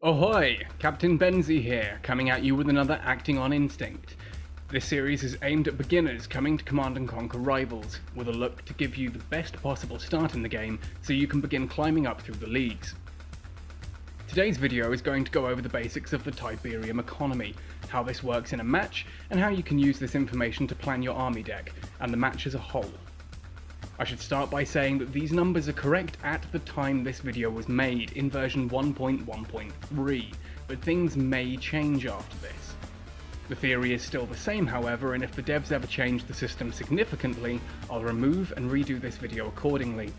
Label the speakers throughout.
Speaker 1: Ahoy! Captain Benzie here, coming at you with another Acting on Instinct. This series is aimed at beginners coming to Command & Conquer Rivals, with a look to give you the best possible start in the game so you can begin climbing up through the leagues. Today's video is going to go over the basics of the Tiberium Economy, how this works in a match, and how you can use this information to plan your army deck, and the match as a whole. I should start by saying that these numbers are correct at the time this video was made, in version 1.1.3, but things may change after this. The theory is still the same, however, and if the devs ever change the system significantly, I'll remove and redo this video accordingly.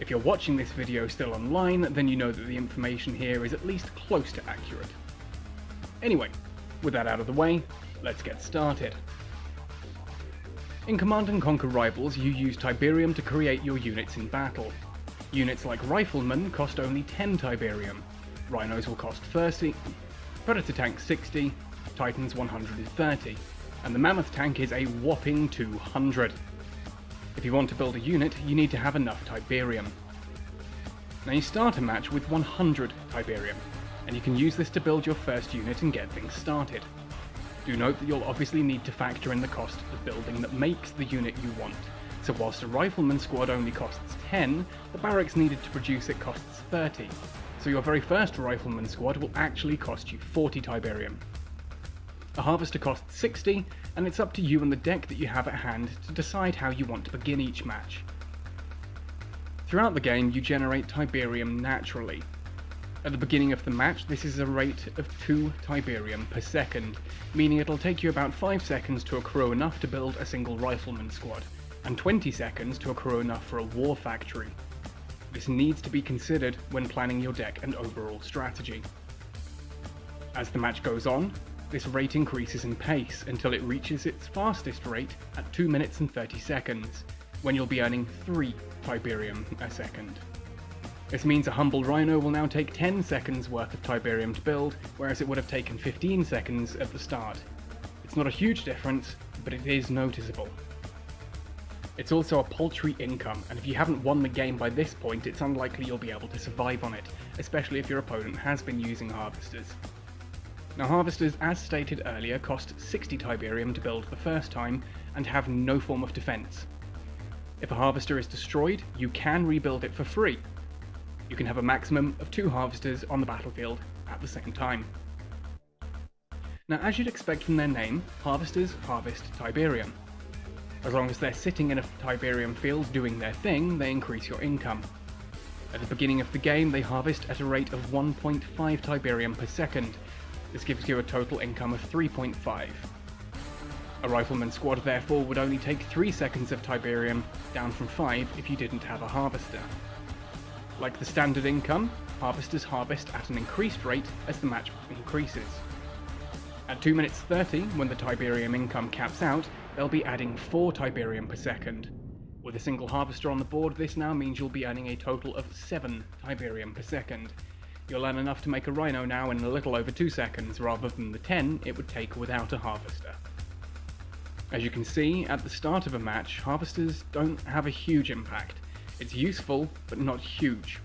Speaker 1: If you're watching this video still online, then you know that the information here is at least close to accurate. Anyway, with that out of the way, let's get started. In Command & Conquer Rivals, you use Tiberium to create your units in battle. Units like Riflemen cost only 10 Tiberium, Rhinos will cost 30, Predator Tank 60, Titans 130, and the Mammoth Tank is a whopping 200. If you want to build a unit, you need to have enough Tiberium. Now you start a match with 100 Tiberium, and you can use this to build your first unit and get things started. Do note that you'll obviously need to factor in the cost of the building that makes the unit you want, so whilst a Rifleman squad only costs 10, the barracks needed to produce it costs 30, so your very first Rifleman squad will actually cost you 40 Tiberium. A Harvester costs 60, and it's up to you and the deck that you have at hand to decide how you want to begin each match. Throughout the game you generate Tiberium naturally. At the beginning of the match, this is a rate of 2 Tiberium per second, meaning it'll take you about 5 seconds to accrue enough to build a single Rifleman squad, and 20 seconds to accrue enough for a war factory. This needs to be considered when planning your deck and overall strategy. As the match goes on, this rate increases in pace until it reaches its fastest rate at 2 minutes and 30 seconds, when you'll be earning 3 Tiberium a second. This means a humble Rhino will now take 10 seconds worth of Tiberium to build, whereas it would have taken 15 seconds at the start. It's not a huge difference, but it is noticeable. It's also a paltry income, and if you haven't won the game by this point, it's unlikely you'll be able to survive on it, especially if your opponent has been using Harvesters. Now Harvesters, as stated earlier, cost 60 Tiberium to build the first time, and have no form of defense. If a Harvester is destroyed, you can rebuild it for free. You can have a maximum of 2 Harvesters on the battlefield at the same time. Now, as you'd expect from their name, Harvesters harvest Tiberium. As long as they're sitting in a Tiberium field doing their thing, they increase your income. At the beginning of the game, they harvest at a rate of 1.5 Tiberium per second. This gives you a total income of 3.5. A Rifleman squad therefore would only take 3 seconds of Tiberium, down from 5 if you didn't have a Harvester. Like the standard income, Harvesters harvest at an increased rate as the match increases. At 2 minutes 30, when the Tiberium income caps out, they'll be adding 4 Tiberium per second. With a single Harvester on the board, this now means you'll be earning a total of 7 Tiberium per second. You'll earn enough to make a Rhino now in a little over 2 seconds, rather than the 10 it would take without a Harvester. As you can see, at the start of a match, Harvesters don't have a huge impact. It's useful, but not huge.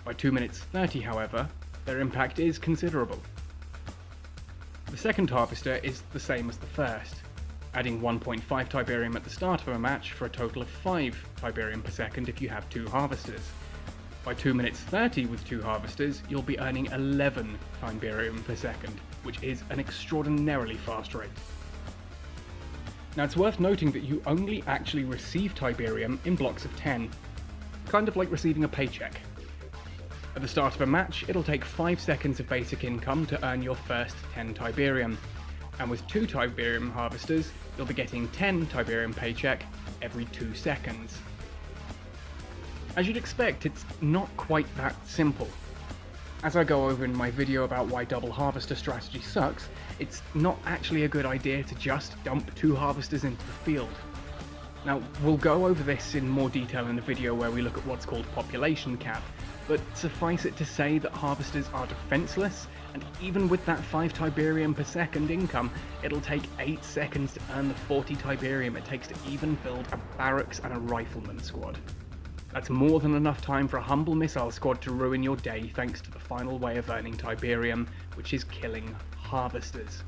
Speaker 1: By 2 minutes 30, however, their impact is considerable. The second Harvester is the same as the first, adding 1.5 Tiberium at the start of a match for a total of 5 Tiberium per second if you have 2 Harvesters. By 2 minutes 30 with 2 Harvesters, you'll be earning 11 Tiberium per second, which is an extraordinarily fast rate. Now it's worth noting that you only actually receive Tiberium in blocks of 10. Kind of like receiving a paycheck. At the start of a match, it'll take 5 seconds of basic income to earn your first 10 Tiberium, and with 2 Tiberium Harvesters, you'll be getting 10 Tiberium paycheck every 2 seconds. As you'd expect, it's not quite that simple. As I go over in my video about why double Harvester strategy sucks, it's not actually a good idea to just dump 2 Harvesters into the field. Now, we'll go over this in more detail in the video where we look at what's called population cap, but suffice it to say that Harvesters are defenseless, and even with that 5 Tiberium per second income, it'll take 8 seconds to earn the 40 Tiberium it takes to even build a barracks and a Rifleman squad. That's more than enough time for a humble missile squad to ruin your day thanks to the final way of earning Tiberium, which is killing harvesters.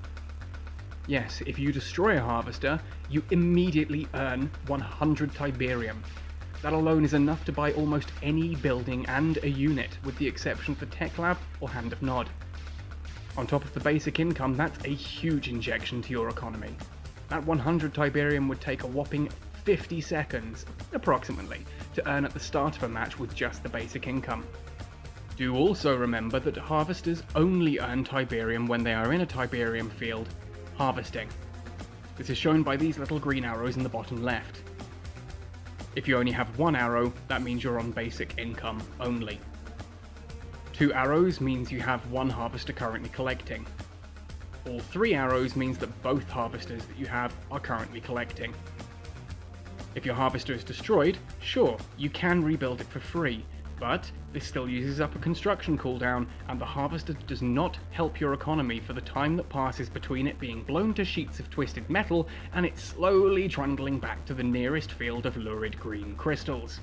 Speaker 1: Yes, if you destroy a harvester, you immediately earn 100 Tiberium. That alone is enough to buy almost any building and a unit, with the exception for Tech Lab or Hand of Nod. On top of the basic income, that's a huge injection to your economy. That 100 Tiberium would take a whopping 50 seconds, approximately, to earn at the start of a match with just the basic income. Do also remember that harvesters only earn Tiberium when they are in a Tiberium field, harvesting. This is shown by these little green arrows in the bottom left. If you only have one arrow, that means you're on basic income only. 2 arrows means you have one harvester currently collecting. All 3 arrows means that both harvesters that you have are currently collecting. If your harvester is destroyed, sure, you can rebuild it for free, but this still uses up a construction cooldown, and the harvester does not help your economy for the time that passes between it being blown to sheets of twisted metal and it slowly trundling back to the nearest field of lurid green crystals.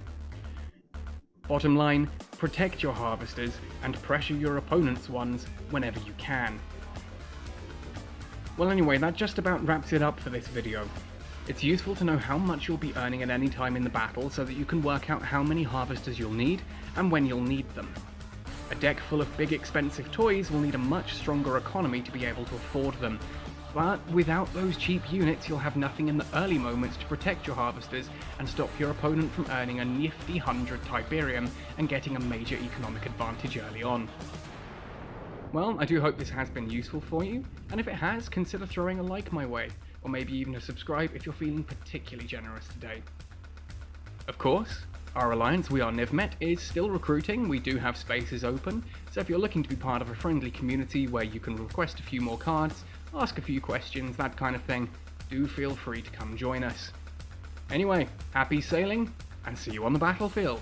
Speaker 1: Bottom line, protect your harvesters and pressure your opponent's ones whenever you can. Well anyway, that just about wraps it up for this video. It's useful to know how much you'll be earning at any time in the battle so that you can work out how many harvesters you'll need and when you'll need them. A deck full of big expensive toys will need a much stronger economy to be able to afford them, but without those cheap units you'll have nothing in the early moments to protect your harvesters and stop your opponent from earning a nifty 100 Tiberium and getting a major economic advantage early on. Well, I do hope this has been useful for you, and if it has, consider throwing a like my way, or maybe even a subscribe if you're feeling particularly generous today. Of course, our alliance We Are Nivmet is still recruiting. We do have spaces open, so if you're looking to be part of a friendly community where you can request a few more cards, ask a few questions, that kind of thing, do feel free to come join us. Anyway, happy sailing, and see you on the battlefield!